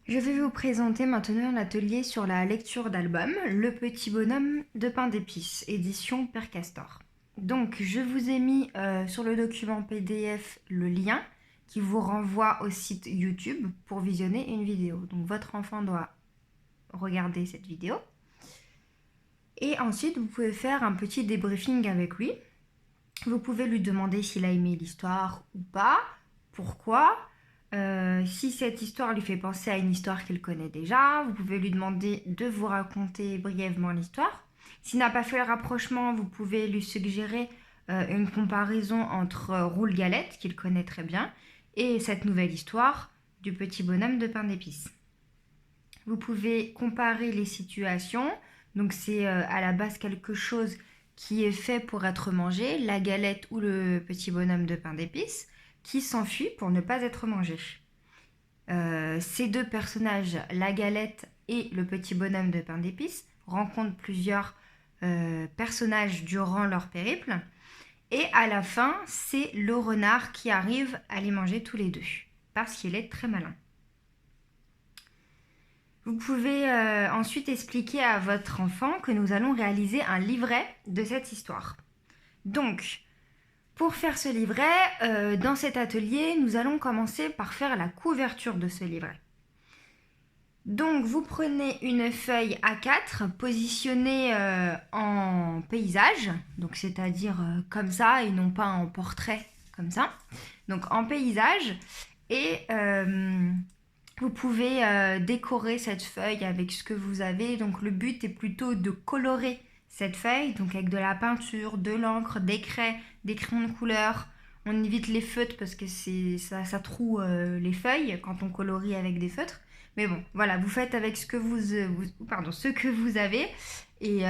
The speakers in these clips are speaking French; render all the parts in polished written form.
Je vais vous présenter maintenant un atelier sur la lecture d'album, Le petit bonhomme de pain d'épices, édition Père Castor. Donc, je vous ai mis sur le document PDF le lien qui vous renvoie au site YouTube pour visionner une vidéo. Donc, votre enfant doit regarder cette vidéo. Et ensuite, vous pouvez faire un petit débriefing avec lui. Vous pouvez lui demander s'il a aimé l'histoire ou pas, pourquoi. Si cette histoire lui fait penser à une histoire qu'il connaît déjà, vous pouvez lui demander de vous raconter brièvement l'histoire. S'il n'a pas fait le rapprochement, vous pouvez lui suggérer une comparaison entre Roule Galette, qu'il connaît très bien, et cette nouvelle histoire du petit bonhomme de pain d'épices. Vous pouvez comparer les situations. Donc c'est à la base quelque chose qui est fait pour être mangé, la galette ou le petit bonhomme de pain d'épices, qui s'enfuit pour ne pas être mangé. Ces deux personnages, la galette et le petit bonhomme de pain d'épices, rencontrent plusieurs personnages durant leur périple. Et à la fin, c'est le renard qui arrive à les manger tous les deux, parce qu'il est très malin. Vous pouvez ensuite expliquer à votre enfant que nous allons réaliser un livret de cette histoire. Donc, pour faire ce livret, dans cet atelier, nous allons commencer par faire la couverture de ce livret. Donc, vous prenez une feuille A4 positionnée en paysage, donc c'est-à-dire comme ça et non pas en portrait comme ça. Donc, en paysage et vous pouvez décorer cette feuille avec ce que vous avez. Donc, le but est plutôt de colorer cette feuille, donc avec de la peinture, de l'encre, des craies, des crayons de couleur. On évite les feutres parce que ça troue les feuilles quand on colorie avec des feutres. Mais bon, voilà, vous faites avec ce que vous avez. Et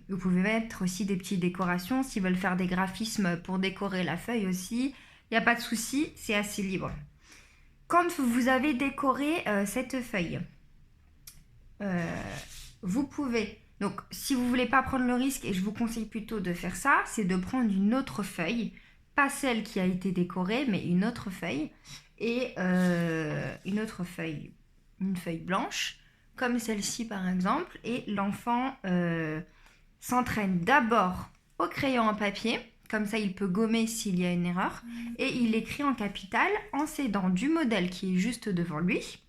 vous pouvez mettre aussi des petites décorations. S'ils veulent faire des graphismes pour décorer la feuille aussi, il n'y a pas de souci, c'est assez libre. Quand vous avez décoré cette feuille, vous pouvez... Donc, si vous ne voulez pas prendre le risque, et je vous conseille plutôt de faire ça, c'est de prendre une autre feuille, pas celle qui a été décorée, mais une autre feuille, et une feuille blanche, comme celle-ci par exemple, et l'enfant s'entraîne d'abord au crayon en papier, comme ça il peut gommer s'il y a une erreur, et il écrit en capitale en s'aidant du modèle qui est juste devant lui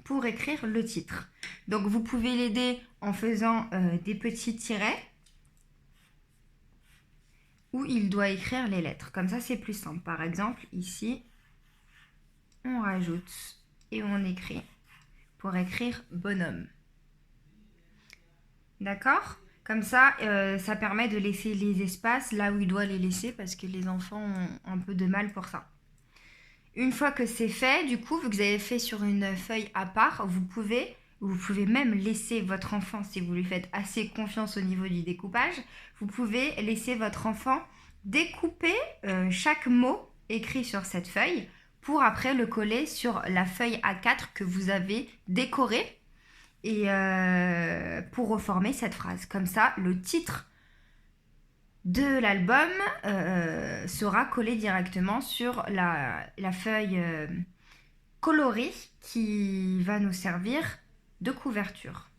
pour écrire le titre. Donc vous pouvez l'aider en faisant des petits tirets où il doit écrire les lettres. Comme ça c'est plus simple. Par exemple ici on rajoute et on écrit pour écrire bonhomme. D'accord ? Comme ça, ça permet de laisser les espaces là où il doit les laisser parce que les enfants ont un peu de mal pour ça. Une fois que c'est fait, du coup, vu que vous avez fait sur une feuille à part, vous pouvez même laisser votre enfant, si vous lui faites assez confiance au niveau du découpage, vous pouvez laisser votre enfant découper chaque mot écrit sur cette feuille pour après le coller sur la feuille A4 que vous avez décorée et pour reformer cette phrase. Comme ça, le titre de l'album sera collé directement sur la feuille colorée qui va nous servir de couverture.